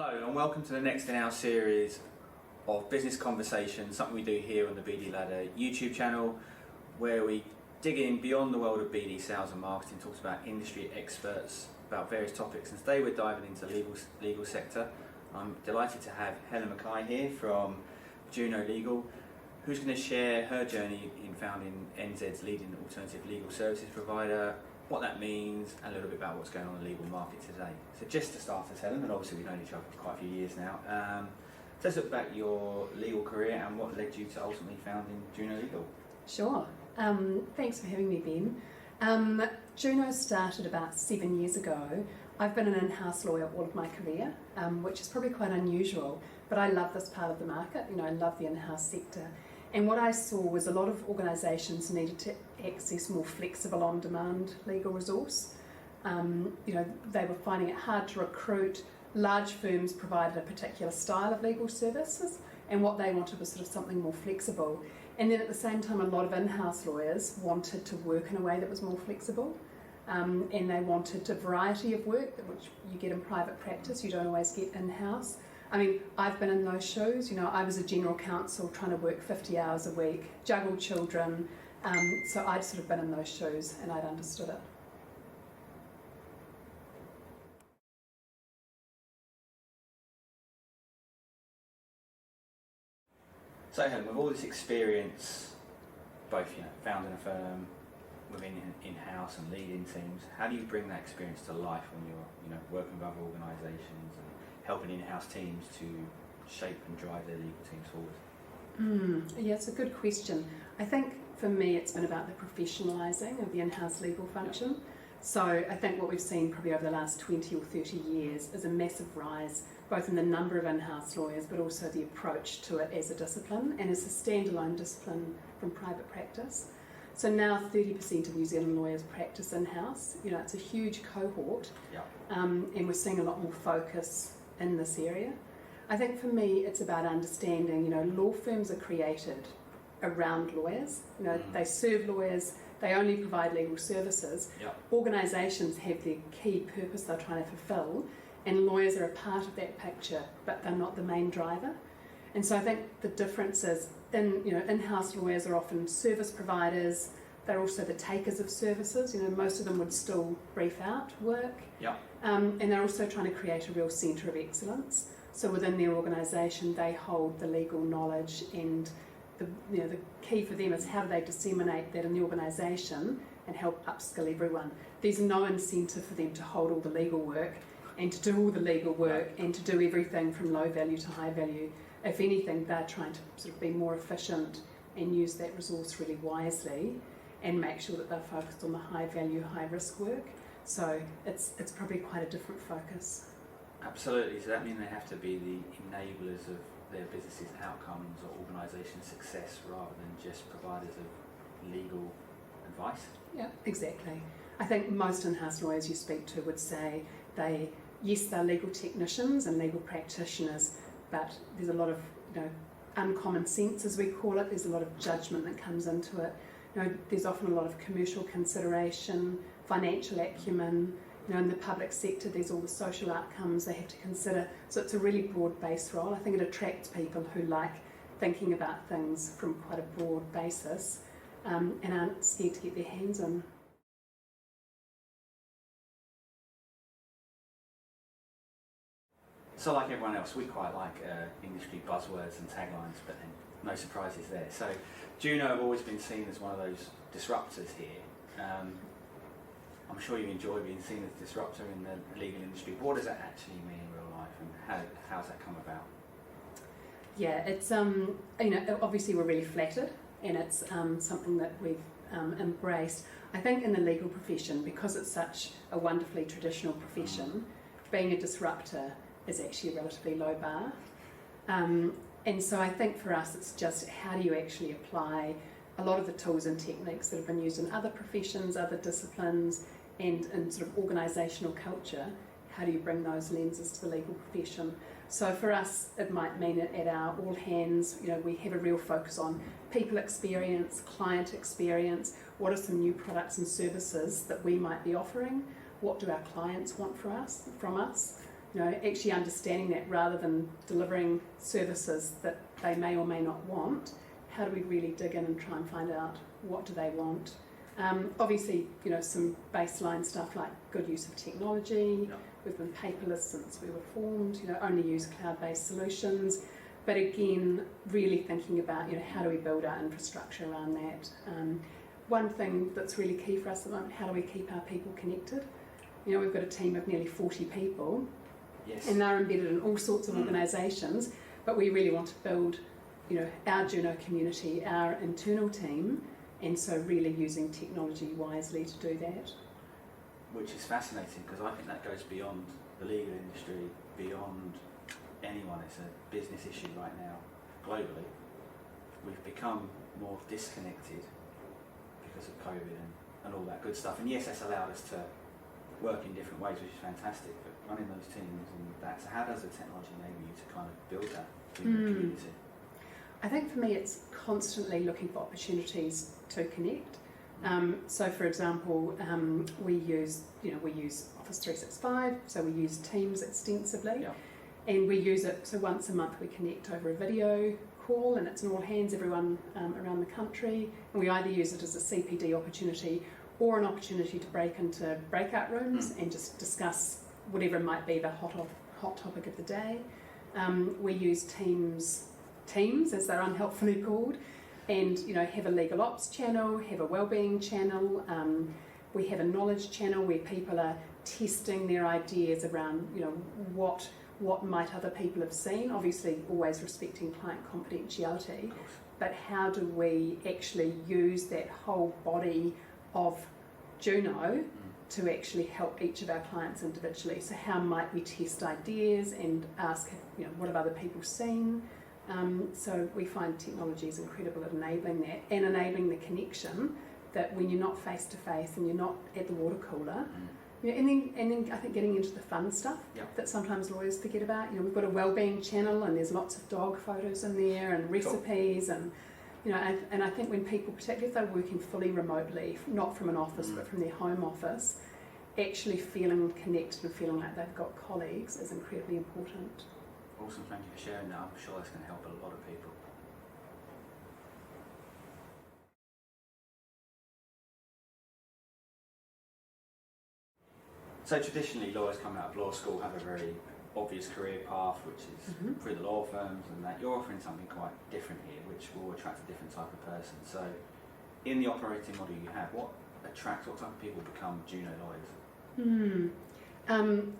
Hello and welcome to the next in our series of business conversations, something we do here on the BD Ladder YouTube channel, where we dig in beyond the world of BD sales and marketing, talks about industry experts about various topics, and today we're diving into the legal sector. I'm delighted to have Helen Mackay here from Juno Legal, who's going to share her journey in founding NZ's leading alternative legal services provider, what that means, and a little bit about what's going on in the legal market today. So just to start us, Helen, and obviously we've known each other for quite a few years now, tell us about your legal career and what led you to ultimately founding Juno Legal. Sure. Thanks for having me, Ben. Juno started about 7 years ago. I've been an in-house lawyer all of my career, which is probably quite unusual, but I love this part of the market. I love the in-house sector. And what I saw was a lot of organisations needed to access more flexible on-demand legal resource. They were finding it hard to recruit. Large firms provided a particular style of legal services, and what they wanted was sort of something more flexible. And then at the same time, a lot of in-house lawyers wanted to work in a way that was more flexible, and they wanted a variety of work, which you get in private practice, you don't always get in-house. I've been in those shoes. I was a general counsel trying to work 50 hours a week, juggle children, so I'd sort of been in those shoes and I'd understood it. So Helen, with all this experience, both founding a firm, within in-house and leading teams, how do you bring that experience to life when you're working with other organisations and helping in-house teams to shape and drive their legal teams forward? Yeah, it's a good question. I think for me it's been about the professionalising of the in-house legal function. Yep. So I think what we've seen probably over the last 20 or 30 years is a massive rise both in the number of in-house lawyers but also the approach to it as a discipline and as a standalone discipline from private practice. So now 30% of New Zealand lawyers practice in-house. It's a huge cohort. Yep. And we're seeing a lot more focus in this area. I think for me it's about understanding, law firms are created around lawyers. They serve lawyers, they only provide legal services. Yep. Organisations have their key purpose they're trying to fulfil, and lawyers are a part of that picture, but they're not the main driver. And so I think the difference is in-house lawyers are often service providers. They're also the takers of services. Most of them would still brief out work. Yep. And they're also trying to create a real centre of excellence. So within their organisation, they hold the legal knowledge, and the key for them is how do they disseminate that in the organisation and help upskill everyone. There's no incentive for them to hold all the legal work and to do all the legal work and to do everything from low value to high value. If anything, they're trying to sort of be more efficient and use that resource really wisely and make sure that they're focused on the high value, high risk work. So it's probably quite a different focus. Absolutely. Does that mean they have to be the enablers of their business's outcomes or organisation success rather than just providers of legal advice? Yeah, exactly. I think most in-house lawyers you speak to would say they're legal technicians and legal practitioners, but there's a lot of uncommon sense, as we call it. There's a lot of judgment that comes into it. There's often a lot of commercial consideration, financial acumen. In the public sector, there's all the social outcomes they have to consider. So it's a really broad-based role. I think it attracts people who like thinking about things from quite a broad basis and aren't scared to get their hands in. So like everyone else, we quite like industry buzzwords and taglines, but then no surprises there. So Juno have always been seen as one of those disruptors here. I'm sure you enjoy being seen as a disruptor in the legal industry. What does that actually mean in real life, and how's that come about? Yeah, it's obviously we're really flattered, and it's something that we've embraced. I think in the legal profession, because it's such a wonderfully traditional profession, being a disruptor is actually a relatively low bar. And so I think for us it's just how do you actually apply a lot of the tools and techniques that have been used in other professions, other disciplines, and in sort of organisational culture, how do you bring those lenses to the legal profession? So for us, it might mean that at our all hands, we have a real focus on people experience, client experience, what are some new products and services that we might be offering, what do our clients want from us, actually understanding that rather than delivering services that they may or may not want, how do we really dig in and try and find out what do they want? Obviously, some baseline stuff like good use of technology. Yeah. We've been paperless since we were formed, only use cloud-based solutions. But again, really thinking about, how do we build our infrastructure around that? One thing that's really key for us at the moment, how do we keep our people connected? We've got a team of nearly 40 people. Yes. And they're embedded in all sorts of organisations, but we really want to build, our Juno community, our internal team, and so really using technology wisely to do that. Which is fascinating, because I think that goes beyond the legal industry, beyond anyone. It's a business issue right now, globally. We've become more disconnected because of COVID and all that good stuff. And yes, that's allowed us to work in different ways, which is fantastic, but running those teams and that, so how does the technology enable you to kind of build that community? I think for me it's constantly looking for opportunities to connect. So for example, we use Office 365, so we use Teams extensively. Yeah. And we use it, so once a month we connect over a video call, and it's an all hands, everyone around the country, and we either use it as a CPD opportunity or an opportunity to break into breakout rooms and just discuss whatever might be the hot topic of the day. We use Teams as they're unhelpfully called, and have a legal ops channel, have a wellbeing channel. We have a knowledge channel where people are testing their ideas around what might other people have seen, obviously always respecting client confidentiality, but how do we actually use that whole body of Juno to actually help each of our clients individually? So how might we test ideas and ask, what have other people seen? So we find technology is incredible at enabling that and enabling the connection that when you're not face to face and you're not at the water cooler, and then I think getting into the fun stuff that sometimes lawyers forget about. We've got a wellbeing channel and there's lots of dog photos in there and recipes and and I think when people, particularly if they're working fully remotely, not from an office but from their home office, actually feeling connected and feeling like they've got colleagues is incredibly important. Awesome, thank you for sharing that. I'm sure that's going to help a lot of people. So traditionally, lawyers come out of law school have a very obvious career path, which is through the law firms, and that you're offering something quite different here, which will attract a different type of person. So in the operating model you have, what type of people become Juno lawyers?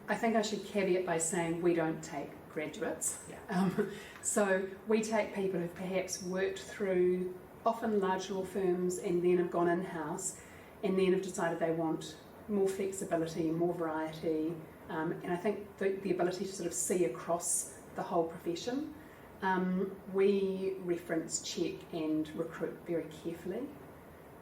I think I should caveat by saying we don't take graduates. So we take people who've perhaps worked through often large law firms and then have gone in-house and then have decided they want more flexibility, more variety, and I think the ability to sort of see across the whole profession. We reference, check and recruit very carefully,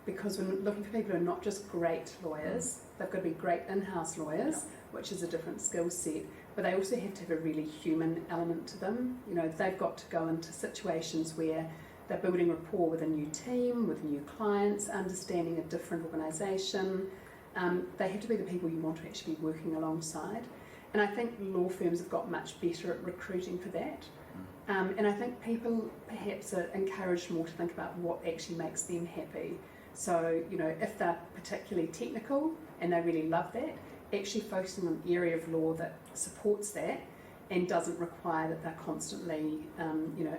because we're looking for people who are not just great lawyers, they've got to be great in-house lawyers, which is a different skill set, but they also have to have a really human element to them. They've got to go into situations where they're building rapport with a new team, with new clients, understanding a different organisation. They have to be the people you want to actually be working alongside. And I think law firms have got much better at recruiting for that. And I think people perhaps are encouraged more to think about what actually makes them happy. So, if they're particularly technical and they really love that, actually focusing on an area of law that supports that and doesn't require that they're constantly,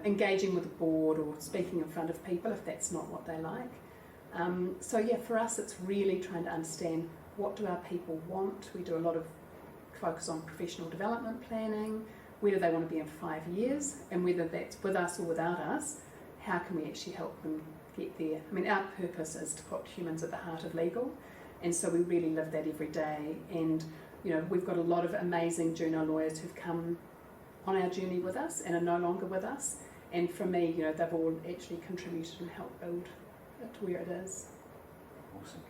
engaging with a board or speaking in front of people if that's not what they like. For us it's really trying to understand what do our people want. We do a lot of focus on professional development planning, where do they want to be in 5 years, and whether that's with us or without us, how can we actually help them get there. I mean, our purpose is to put humans at the heart of legal, and so we really live that every day. And we've got a lot of amazing Juno lawyers who've come on our journey with us and are no longer with us, and for me, they've all actually contributed and helped build it to where it is. Awesome.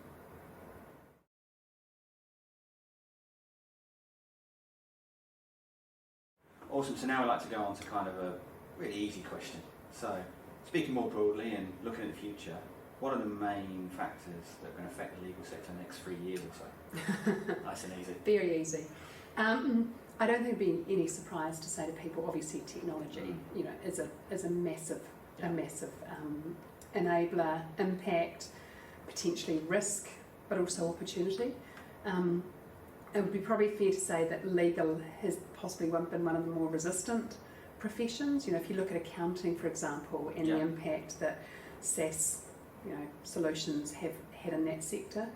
Awesome, so now I'd like to go on to kind of a really easy question. So, speaking more broadly and looking at the future, what are the main factors that are going to affect the legal sector in the next 3 years or so? Nice and easy. Very easy. I don't think it'd be any surprise to say to people, obviously technology, you know, is a massive enabler, impact, potentially risk, but also opportunity. It would be probably fair to say that legal has possibly been one of the more resistant professions. You know, if you look at accounting, for example, and the impact that SaaS, you know, solutions have had in that sector.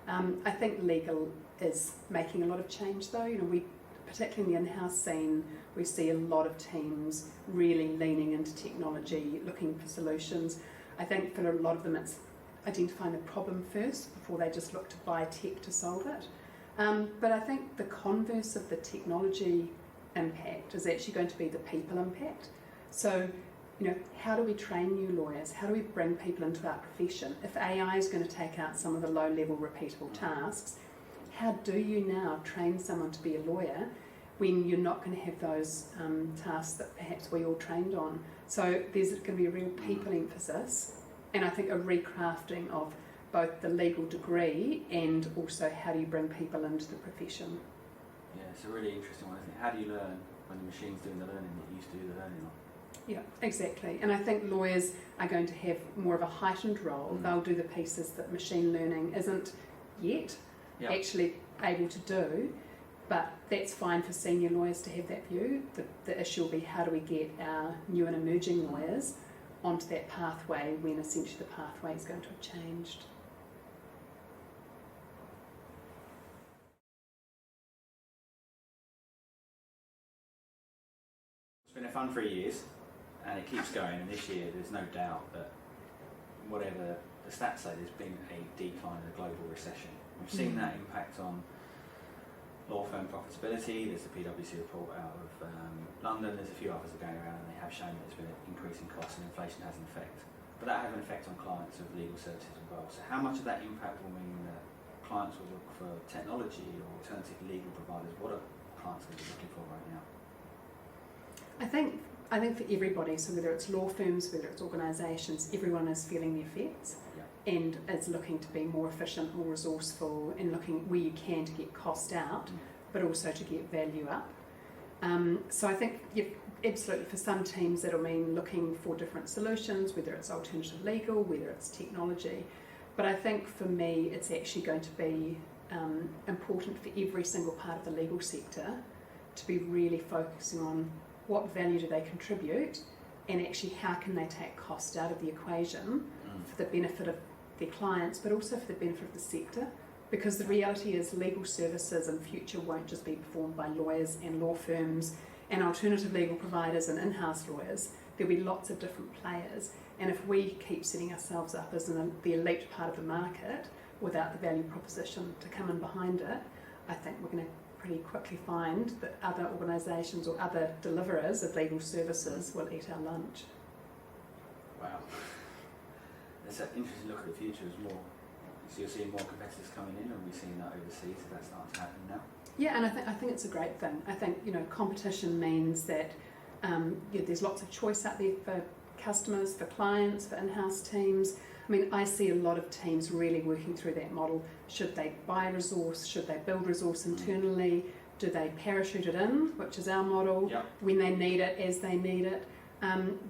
I think legal is making a lot of change though. You know, we, particularly in the in-house scene, we see a lot of teams really leaning into technology, looking for solutions. I think for a lot of them it's identifying the problem first before they just look to buy tech to solve it. But I think the converse of the technology impact is actually going to be the people impact. So, you know, how do we train new lawyers? How do we bring people into our profession? If AI is going to take out some of the low-level repeatable tasks, how do you now train someone to be a lawyer when you're not going to have those tasks that perhaps we all trained on? So there's going to be a real people emphasis, and I think a recrafting of both the legal degree and also how do you bring people into the profession. Yeah, it's a really interesting one, isn't it? How do you learn when the machine's doing the learning that you used to do the learning on? Yeah, exactly. And I think lawyers are going to have more of a heightened role. They'll do the pieces that machine learning isn't yet actually able to do, but that's fine for senior lawyers to have that view. The issue will be how do we get our new and emerging lawyers onto that pathway when essentially the pathway is going to have changed. It's been a fun 3 years. And it keeps going, and this year there's no doubt that whatever the stats say, there's been a decline in the global recession. We've seen that impact on law firm profitability. There's the PwC report out of London, there's a few others that are going around, and they have shown that there's been an increase in costs and inflation has an effect. But that has an effect on clients of legal services as well. So how much of that impact will mean that clients will look for technology or alternative legal providers? What are clients going to be looking for right now? I think for everybody, so whether it's law firms, whether it's organisations, everyone is feeling the effects and is looking to be more efficient, more resourceful, and looking where you can to get cost out, but also to get value up. So I think, absolutely, for some teams that'll mean looking for different solutions, whether it's alternative legal, whether it's technology. But I think for me, it's actually going to be important for every single part of the legal sector to be really focusing on what value do they contribute, and actually how can they take cost out of the equation for the benefit of their clients, but also for the benefit of the sector. Because the reality is legal services in future won't just be performed by lawyers and law firms and alternative legal providers and in-house lawyers. There'll be lots of different players, and if we keep setting ourselves up as the elite part of the market without the value proposition to come in behind it, I think we're going to pretty quickly find that other organisations or other deliverers of legal services will eat our lunch. Wow. It's an interesting look at the future as more. So you're seeing more competitors coming in, and we're seeing that overseas, so that's starting to happen now. Yeah, and I think it's a great thing. I think, you know, competition means that there's lots of choice out there for customers, for clients, for in-house teams. I mean, I see a lot of teams really working through that model. Should they buy resource? Should they build resource internally? Do they parachute it in, which is our model, when they need it, as they need it?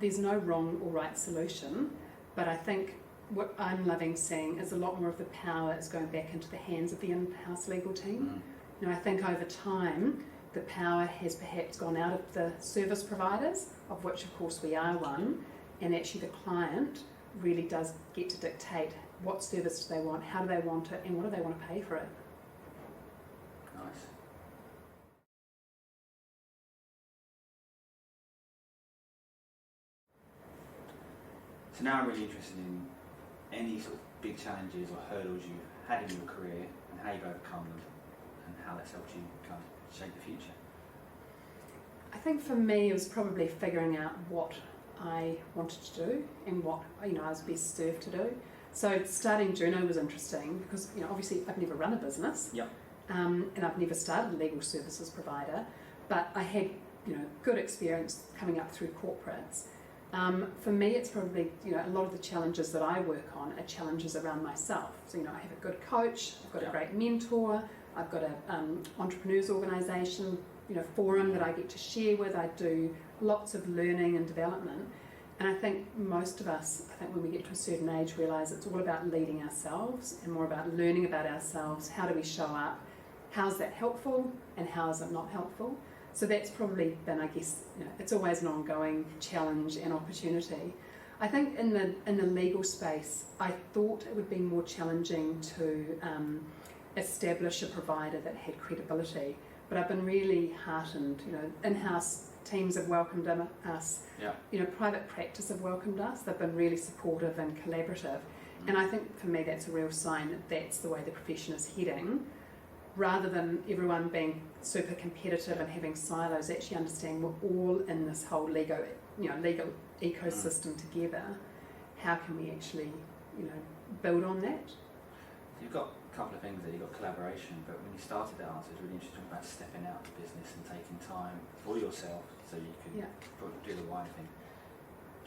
There's no wrong or right solution, but I think what I'm loving seeing is a lot more of the power is going back into the hands of the in-house legal team. You know, I think over time, the power has perhaps gone out of the service providers, of which of course we are one, and actually the client really does get to dictate what service do they want, how do they want it, and what do they want to pay for it. Nice. So now I'm really interested in any sort of big challenges or hurdles you've had in your career and how you've overcome them and how that's helped you kind of shape the future. I think for me it was probably figuring out what I wanted to do and what, you know, I was best served to do. So starting Juno was interesting because, you know, obviously I've never run a business, and I've never started a legal services provider, but I had, you know, good experience coming up through corporates. For me, it's probably, you know, a lot of the challenges that I work on are challenges around myself. So, you know, I have a good coach, I've got a great mentor, I've got an entrepreneurs organisation forum that I get to share with. I do lots of learning and development. And I think most of us, when we get to a certain age, realise it's all about leading ourselves and more about learning about ourselves. How do we show up? How's that helpful and how is it not helpful? So that's probably been, I guess, it's always an ongoing challenge and opportunity. I think in the legal space, I thought it would be more challenging to establish a provider that had credibility, but I've been really heartened. In-house teams have welcomed us. Yeah. Private practice have welcomed us. They've been really supportive and collaborative, and I think for me that's a real sign that that's the way the profession is heading. Rather than everyone being super competitive and having silos, actually understanding we're all in this whole legal ecosystem together. How can we actually, build on that? You've got a couple of things there. You've got collaboration, but when you started that answer, it's really interesting about stepping out of business and taking time for yourself so you can do the wider thing.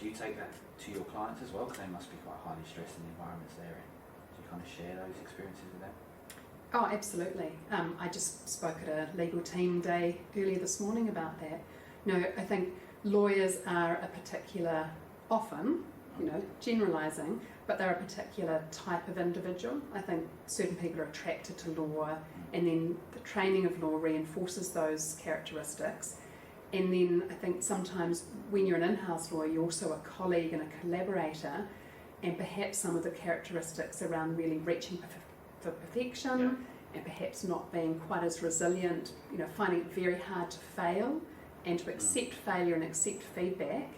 Do you take that to your clients as well? Because they must be quite highly stressed in the environments they're in. Do you kind of share those experiences with them? Oh, absolutely. I just spoke at a legal team day earlier this morning about that. I think lawyers are a particular, often, generalising, but they're a particular type of individual. I think certain people are attracted to law, and then the training of law reinforces those characteristics. And then I think sometimes when you're an in-house lawyer, you're also a colleague and a collaborator, and perhaps some of the characteristics around really reaching for perfection and perhaps not being quite as resilient, finding it very hard to fail and to accept failure and accept feedback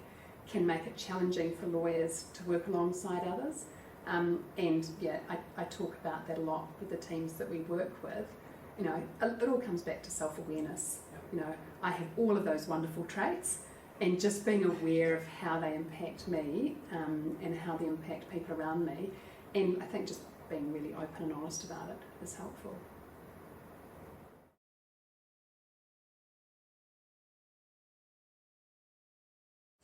can make it challenging for lawyers to work alongside others. I talk about that a lot with the teams that we work with. It all comes back to self-awareness. I have all of those wonderful traits, and just being aware of how they impact me and how they impact people around me, and I think just being really open and honest about it is helpful.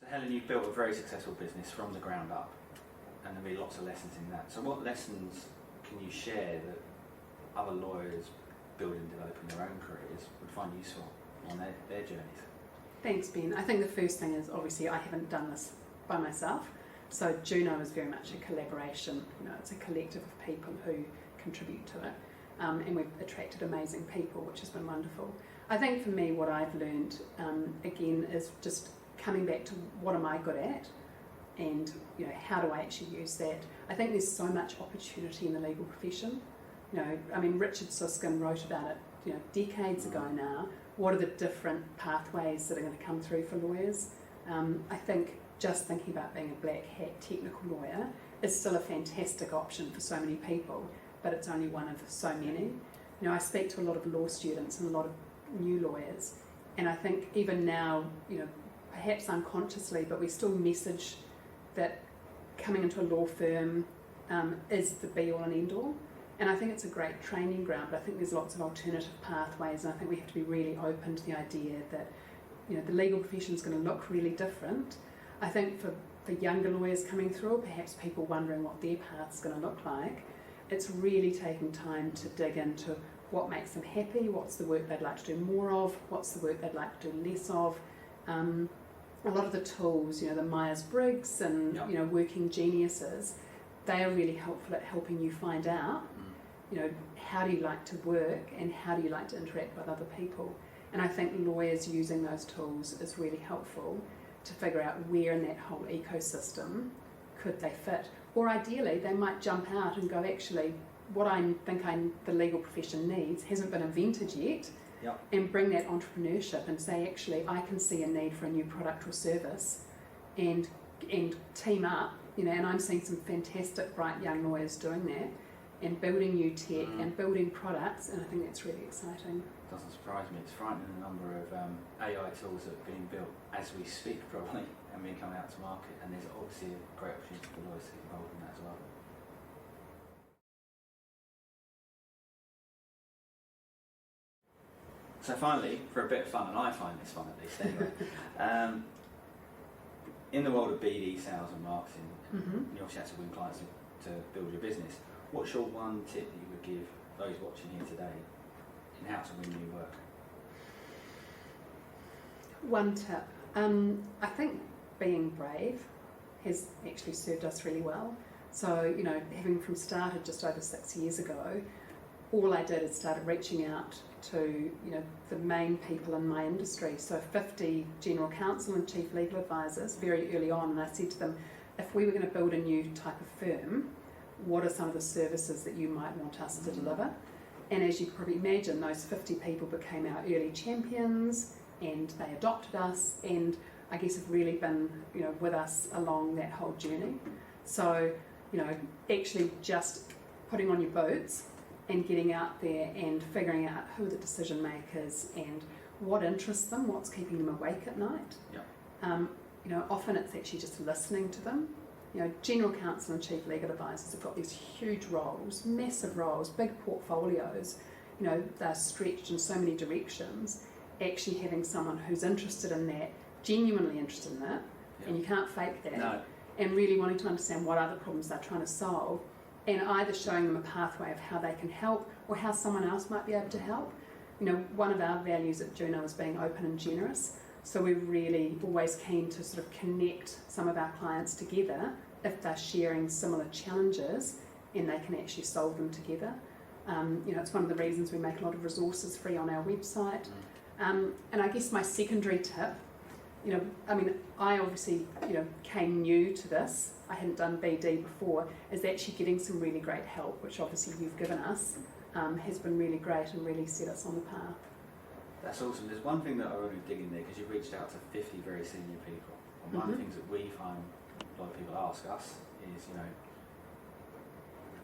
So Helen, you've built a very successful business from the ground up, and there'll be lots of lessons in that. So what lessons can you share that other lawyers building and developing their own careers would find useful on their journeys? Thanks, Ben. I think the first thing is, obviously, I haven't done this by myself. So Juno is very much a collaboration. It's a collective of people who contribute to it, and we've attracted amazing people, which has been wonderful. I think for me, what I've learned again is just coming back to what am I good at, and how do I actually use that. I think there's so much opportunity in the legal profession. Richard Susskind wrote about it, decades ago now. What are the different pathways that are going to come through for lawyers? I think just thinking about being a black hat technical lawyer is still a fantastic option for so many people, but it's only one of so many. I speak to a lot of law students and a lot of new lawyers, and I think even now, perhaps unconsciously, but we still message that coming into a law firm is the be-all and end-all. And I think it's a great training ground, but I think there's lots of alternative pathways, and I think we have to be really open to the idea that the legal profession is going to look really different. I think for younger lawyers coming through, or perhaps people wondering what their path's going to look like, it's really taking time to dig into what makes them happy, what's the work they'd like to do more of, what's the work they'd like to do less of. A lot of the tools, the Myers-Briggs and Working Geniuses, they are really helpful at helping you find out, how do you like to work and how do you like to interact with other people. And I think lawyers using those tools is really helpful to figure out where in that whole ecosystem could they fit. Or ideally, they might jump out and go, actually, what I think the legal profession needs hasn't been invented yet, and bring that entrepreneurship and say, actually, I can see a need for a new product or service, and team up, and I'm seeing some fantastic bright young lawyers doing that, and building new tech and building products, and I think that's really exciting. Doesn't surprise me. It's frightening the number of AI tools that are being built as we speak, probably, and being coming out to market, and there's obviously a great opportunity for lawyers to get involved in that as well. So finally, for a bit of fun, and I find this fun at least anyway, in the world of BD, sales and marketing, you obviously have to win clients to build your business. What's your one tip that you would give those watching here today in how to win new work? One tip, I think being brave has actually served us really well. So, you know, having from started just over 6 years ago, all I did is started reaching out to, you know, the main people in my industry. So 50 general counsel and chief legal advisors very early on, and I said to them, if we were going to build a new type of firm, what are some of the services that you might want us to deliver? And as you can probably imagine, those 50 people became our early champions, and they adopted us, and I guess have really been, you know, with us along that whole journey. So, you know, actually just putting on your boots and getting out there and figuring out who are the decision makers and what interests them, what's keeping them awake at night. Yeah. You know, often it's actually just listening to them. You know, general counsel and chief legal advisors have got these huge roles, massive roles, big portfolios. You know, they're stretched in so many directions. Actually having someone who's interested in that, genuinely interested in it, and you can't fake that, no. and really wanting to understand what other problems they're trying to solve, and either showing them a pathway of how they can help or how someone else might be able to help. You know, one of our values at Juno is being open and generous, so we're really always keen to sort of connect some of our clients together if they're sharing similar challenges and they can actually solve them together. You know, it's one of the reasons we make a lot of resources free on our website. And I guess my secondary tip, you know, I mean, I obviously, you know, came new to this. I hadn't done BD before, is actually getting some really great help, which obviously you've given us, has been really great and really set us on the path. That's awesome. There's one thing that I want to dig in there, because you've reached out to 50 very senior people. And one of the things that we find a lot of people ask us is, you know,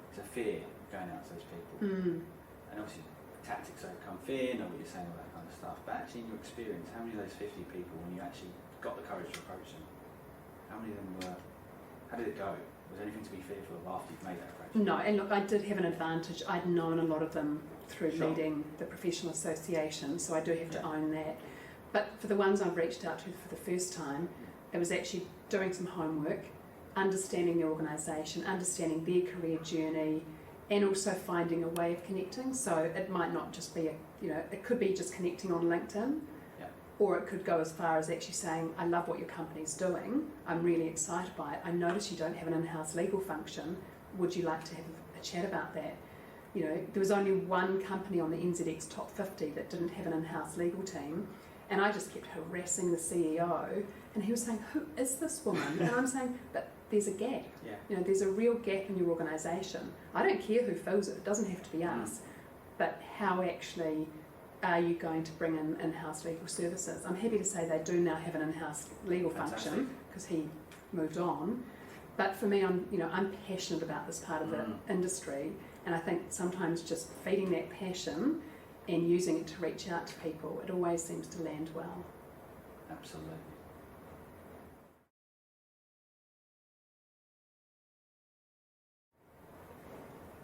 it's a fear going out to those people. And obviously tactics overcome fear, know what you're saying, all that kind of stuff. But actually in your experience, how many of those 50 people, when you actually got the courage to approach them, how many of them were, how did it go? Was there anything to be fearful of after you've made that approach? No, and look, I did have an advantage. I'd known a lot of them through Sure. leading the professional association, so I do have to own that. But for the ones I've reached out to for the first time, it was actually doing some homework, understanding the organisation, understanding their career journey, and also finding a way of connecting. So it might not just be, it could be just connecting on LinkedIn, or it could go as far as actually saying, I love what your company's doing, I'm really excited by it, I notice you don't have an in-house legal function, would you like to have a chat about that? You know, there was only one company on the NZX top 50 that didn't have an in-house legal team, and I just kept harassing the CEO, and he was saying, who is this woman? And I'm saying, but there's a gap. You know, there's a real gap in your organisation. I don't care who fills it, it doesn't have to be us, but how actually are you going to bring in in-house legal services? I'm happy to say they do now have an in-house legal function, because he moved on. But for me, I'm passionate about this part of the industry, and I think sometimes just feeding that passion and using it to reach out to people, it always seems to land well. Absolutely.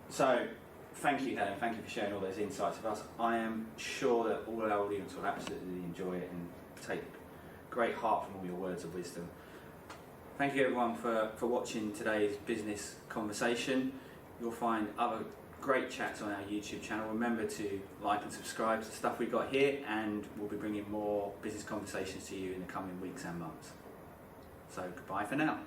So, thank you, Helen. Thank you for sharing all those insights with us. I am sure that all our audience will absolutely enjoy it and take great heart from all your words of wisdom. Thank you, everyone, for watching today's business conversation. You'll find other great chats on our YouTube channel. Remember to like and subscribe to the stuff we've got here, and we'll be bringing more business conversations to you in the coming weeks and months. So, goodbye for now.